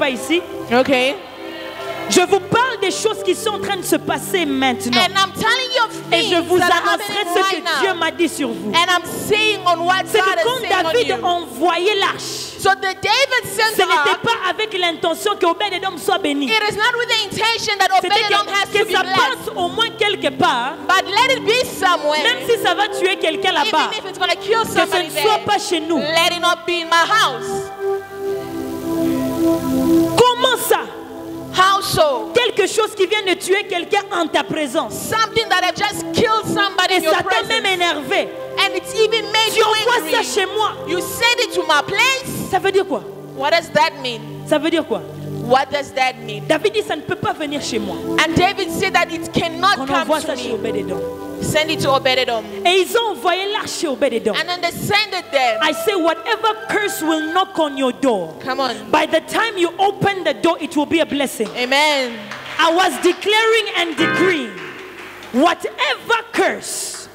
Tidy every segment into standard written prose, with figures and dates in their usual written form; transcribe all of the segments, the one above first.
pas ici. Okay. Je vous parle des choses qui sont en train de se passer maintenant. And I'm telling you of Et je things vous that are annoncerai happening ce que right Dieu now. m'a dit sur vous. And I'm saying on what C'est God que is quand saying David on you. envoyait l'arche, So the David sent ce the n'était ark. pas avec l'intention que Obed-Edom soit béni. It is not with the intention that C'était Obed-Edom has que to be ça blessed. passe au moins quelque part, But let it be somewhere. même si ça va tuer quelqu'un là-bas, Even if it's going to kill que ce somebody ne soit there. pas chez nous. Let it not be in my house. Comment ça? How so? Quelque chose qui vient de tuer quelqu'un en ta présence. Something that had just killed somebody Et in your ça t'a presence. même énervé. And it's even made Tu you envoies ça angry. chez moi. You send it to my place. Ça veut dire quoi? What does that mean? Ça veut dire quoi? What does that mean? David dit ça ne peut pas venir chez moi. And David said that it cannot On come envoie to ça chez me. Obed-Edom. Send it to Obed-Edom. Et ils ont envoyé l'arche chez Obed-Edom. And then they send it there. I say whatever curse will knock on your door, Come on. by the time you open the door, it will be a blessing. Amen. I was declaring and decreeing, whatever curse,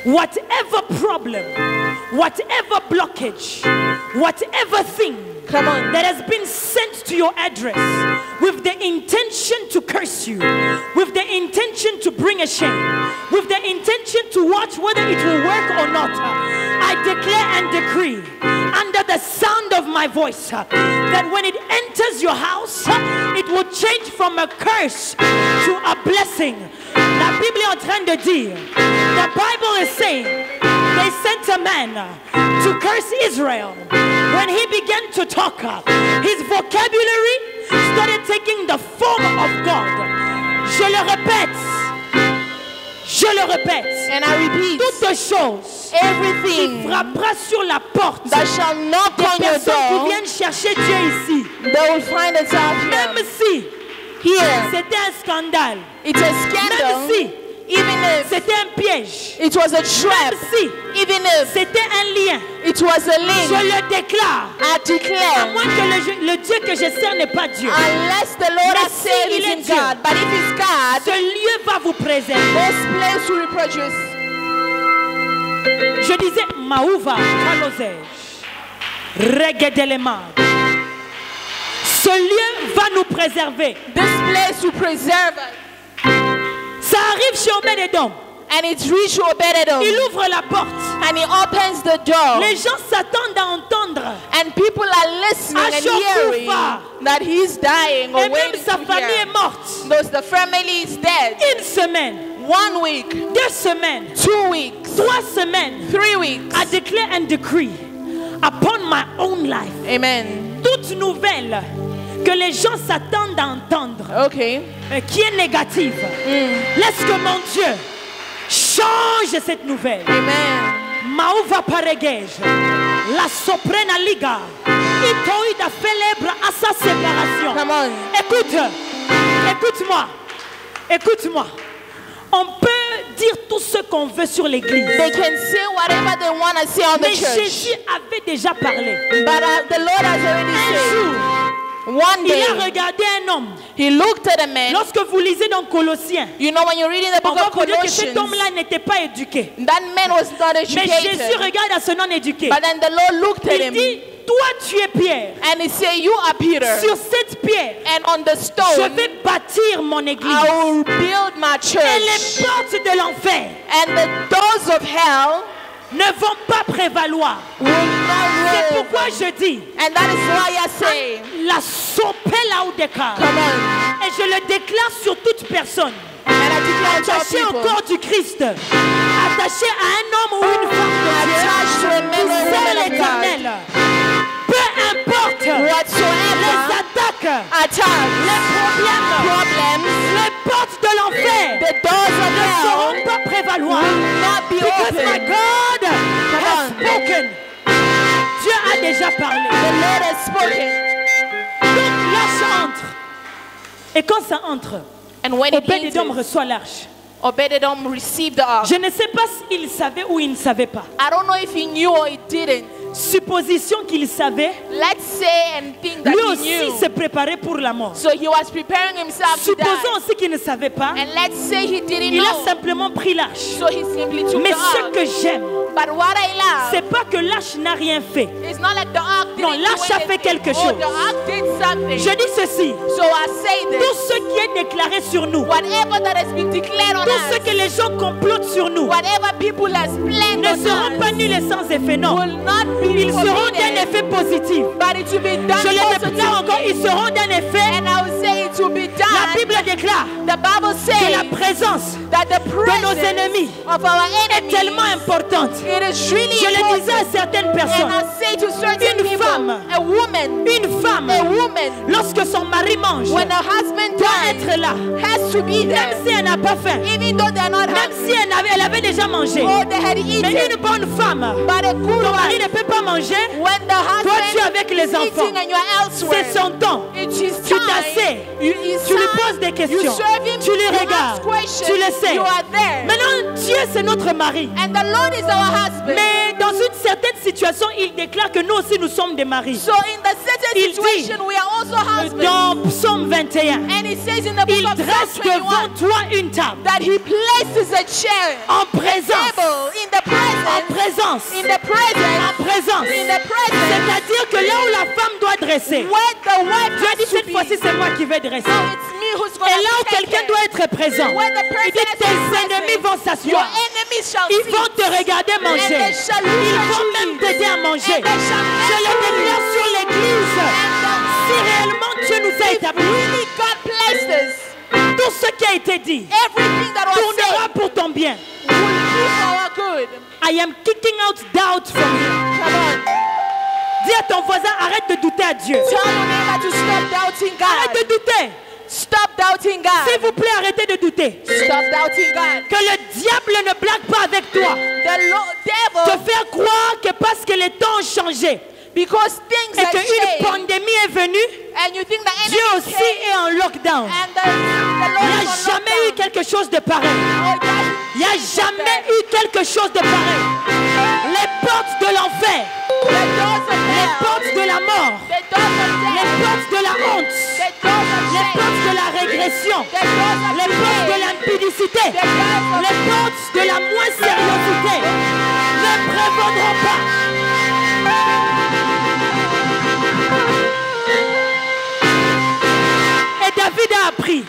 whatever problem, whatever blockage, whatever thing Come on. that has been sent to your address with the intention to curse you, with the intention to bring a shame, with the intention to watch whether it will work or not, I declare and decree under the sound of my voice that when it enters your house, it will change from a curse to a blessing. La Bible est en train de dire, the Bible is saying, they sent a man to curse Israel. When he began to talk, his vocabulary started taking the form of God. Je le répète. Je le répète. And I repeat, Toute chose qui everything frappera sur la porte that shall knock des on your personnes qui door, viennent chercher Dieu ici, they will find itself même here. si Here, c'était un scandale, it's a même scandal. si Even if c'était un piège, it was a trap, même si even if c'était un lien, it was a je link, le déclare. I À declare, moins que le Dieu que je sers n'est pas Dieu. unless the Lord Mais has said si il it's est in Dieu, God, but if it's God, Ce lieu va vous préserver. this place will reproduce. Je disais, Maouva, Kalozej, Regedelema. Ce lieu va nous préserver. This place will preserve us. Ça arrive chez Obed-Edom. And it's reached Obed-Edom. Il ouvre la porte. And he opens the door. Les gens s'attendent à entendre. And people are listening and hearing that he's dying or Et même waiting sa to famille hear. est morte. Those the family is dead. Une semaine, 1 week, 2 semaines, 2 weeks, 3 semaines. 3 weeks. I declare and decree upon my own life. Amen. Toute nouvelle que les gens s'attendent à entendre, Okay. qui est négative, laisse que mon Dieu change cette nouvelle. Amen. Maouva paregej, la soprena liga, itoïda célèbre à sa séparation. Come on. Écoute-moi, écoute-moi. On peut dire tout ce qu'on veut sur l'église. They can say whatever they want to say on the Mais church. Jésus avait déjà parlé. But the Lord has already Un said. jour, One il a day, regardé un homme. he looked at a man. Lorsque vous lisez dans Colossiens, You know, when you're reading the on book va of vous dire que cet Colossians, homme-là n'était pas éduqué. that man was not Mais Jésus educated. regarde à ce non-éduqué. But then the Lord looked at Il him dit, toi tu es Pierre. and he said, you are Peter. Sur cette pierre, And on the je stone, vais bâtir mon église. I will build my Et church. les portes de l'enfer And the doors of hell ne vont pas prévaloir. will not C'est rule. pourquoi je dis, And that is why I say, la sopela ou décart. come on. Et je le déclare sur toute personne. And I declare to all Attaché au people, corps du Christ. Attaché à un homme ou une femme de attached to a Dieu. man or Qui sert woman of l'Éternel. Peu importe les whatsoever attaques, attack, les problèmes, problems, les portes de l'enfer the doors of ne hell seront pas prévaloir. will not be Because my open. God has on. spoken. Dieu a déjà parlé. The Lord has spoken. Donc l'arche entre. Et quand ça entre, And when it Obed-Edom enters, reçoit l'arche. Obed-Edom received the ark. Je ne sais pas s'il savait ou il ne savait pas. I don't know if he knew or he didn't. Supposition qu'il savait, Let's say and think that lui he aussi knew. se préparait pour la mort. So he was preparing himself to Supposons die. aussi qu'il ne savait pas, And let's say he didn't il a know. simplement pris l'arche. So he simply took Mais the ce ark. que j'aime, But what I love c'est pas que l'arche n'a rien fait. is not like the ark Non, l'arche a fait quelque chose. The ark did something. Je dis ceci. So I say this. Tout ce qui est déclaré sur nous, Whatever that has been declared on tout us, ce que les gens complotent sur nous, whatever people has planned ne on seront pas us, nuls et sans effet, non. will not be Ils seront d'un committed, effet positif. but it will be done Je le déclare encore, ils positively. seront d'un effet. And I will say it will be La done. Bible déclare The Bible que la says présence that the de nos presence ennemis of our est tellement enemies, importante. it is really Je le disais à important. certaines And personnes, I say to certain Une people, femme. a woman, une femme, lorsque son mari mange, when her husband doit dies, être là. has to be Même there, si elle n'a pas faim, even though they're not même si hungry, elle avait déjà mangé. or they had Mais eaten. une bonne femme, But a good ton mari wife, ne peut pas manger, when the toi tu es husband avec les is enfants. eating and you're elsewhere, C'est son temps. it is Tu time. t'assais, It's tu lui time. poses des You questions, serve him, tu lui you regardes, ask questions, tu le sais. you are there. Maintenant, Dieu c'est notre mari. And the Lord is our husband. Mais dans une certaine situation, il déclare que nous aussi nous sommes des maris. So in the certain Il dit, situation, we are also husbands. Dans Psaume 21, And it says in the book il of dresse Psalm devant 21 toi une table that he places a chair, en a présence. table in the En presence, présence. in the presence, En présence. in the presence, C'est-à-dire que là où la femme doit dresser, where the wife Dieu dit has to cette be. fois-ci c'est moi qui vais dresser. So it's me who's going Et là où to take quelqu'un care. doit être présent, When the il dit person is tes present, ennemis vont your s'asseoir. enemies shall Ils see. vont te regarder manger. And they shall look Ils at vont you même t'aider à manger. And they shall Je le déclare sur l'église. Si réellement Dieu nous a établis, Really, God placed us. tout ce qui a été dit Everything that was tournera said pour ton bien. will be for our good. I am kicking out doubt from you. Come on. Dis à ton voisin, arrête de douter à Dieu. Tell your neighbor to stop doubting Arrête de God. douter. Stop doubting S'il God. vous plaît, arrêtez de douter. Stop doubting God. Que le diable ne blague pas avec toi. The Te devil, faire croire que parce que les temps ont changé because things et have qu'une changed, pandémie est venue, and you think the Dieu enemy aussi came, est en lockdown. and the Il Lord n'y a is on jamais eu lockdown. quelque chose de pareil. Oh, it doesn't Il n'y a change like jamais that. eu quelque chose de pareil. Les portes de l'enfer, The doors of les hell, portes de la mort, the doors of les death, portes de la honte, the doors of les shame, portes de la régression, the doors of les portes de shame, l'impudicité, the doors of les portes de la moins sérieuxité ne prévaudront pas. Et David a appris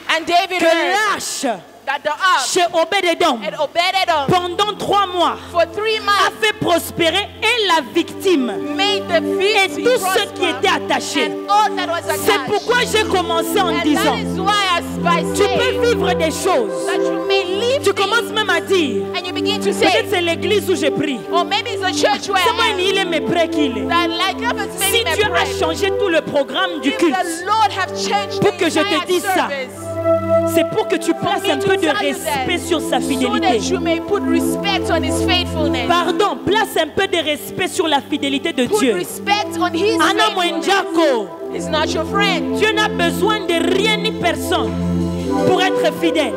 And David que heard l'arche that the ark chez Obed-Edom had Obed-Edom pendant 3 mois for 3 a months fait prospérer et la victime made the et victim tout ce qui prosper, était attaché. and all that was C'est attached. pourquoi j'ai commencé en And that disant, is why I tu say peux vivre des choses. that you may live Tu things, commences même à dire, and you begin to peut-être say, c'est l'église où j'ai pris. or maybe it's a church where C'est moi I am, il est mes prêts qu'il est. that like that is Si maybe Dieu my a bread. changé tout le programme du If culte, the Lord have changed Pour the que je te entire dise ça, service, c'est pour que tu places me un to peu de tell you respect that, sur sa so fidélité. that you may put respect on His faithfulness. Pardon, place un peu de respect sur la fidélité de Put Dieu. respect on His Anna faithfulness. Mwenjako, He's not your friend. Dieu n'a besoin de rien ni personne pour être fidèle.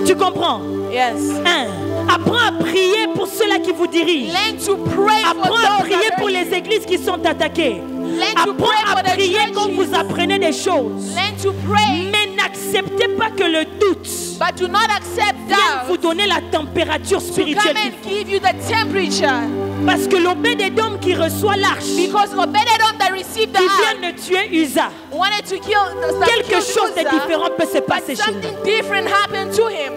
Tu comprends? Yes. Apprends à prier pour ceux-là qui vous dirigent. Learn to pray for Apprends à those prier that pour hurt les you. églises qui sont attaquées. Learn to Apprends pray à for the prier quand churches. vous apprenez des choses. Learn to pray, Mais n'acceptez pas que le doute but do not accept vienne vous doubt donner la température to come spirituelle. and give you the temperature. Parce que l'Obed-Edom qui reçoit l'arche, Because Obed-Edom that received the qui ark vient de tuer Uza, wanted to kill quelque chose de Uzzah, différent peut se but passer chez something nous. different happened to him.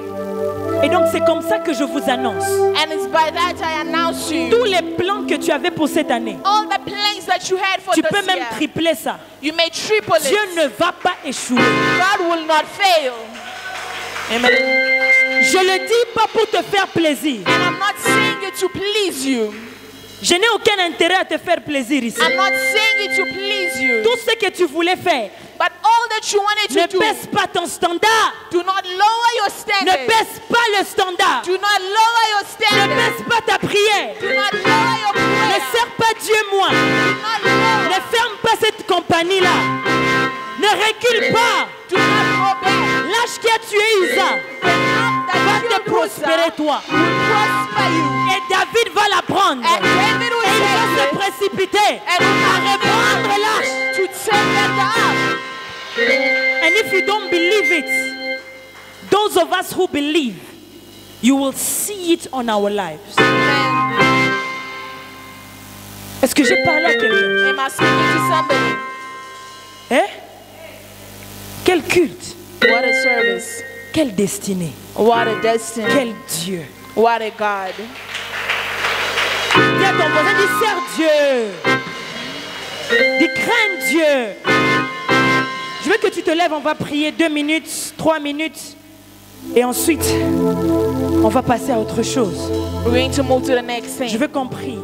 Et donc c'est comme ça que je vous annonce. And it's by that I announce to you, Tous les plans que tu avais pour cette année, all the plans that you had for tu this peux même year, tripler ça. you may triple Dieu it. ne va pas échouer. God will not fail. Amen. Je le dis pas pour te faire plaisir. And I'm not saying it to please you. Je n'ai aucun intérêt à te faire plaisir ici. I'm not saying it to please you. Tout ce que tu voulais faire, But all that you wanted ne to do, baisse pas ton standard. do not lower your Ne standard. baisse pas le standard. Do not lower your Ne standard. baisse pas ta prière. Do not lower your Ne prayer. sers pas Dieu moins. Do not lower. Ne ferme pas cette compagnie-là. Ne recule pas. Do not go back. L'âge qui a tué Uza The ark that va te killed prospérer Uzzah toi. will prosper you. Et David va la prendre. And David Et will il va se take it précipiter à reprendre l'âge. to take back the ark. And if you don't believe it, those of us who believe, you will see it on our lives. Amen. Est-ce que j'ai parlé à quelqu'un? Am I speaking to somebody? Hein? Quel culte? What a service. Quelle destinée? What a destiny. Quel Dieu? What a God. Dis à ton voisin, dis sers Dieu. Dis crains Dieu. Je veux que tu te lèves, on va prier 2 minutes, 3 minutes. Et ensuite, on va passer à autre chose. We're going to move to the next thing. Je veux qu'on prie.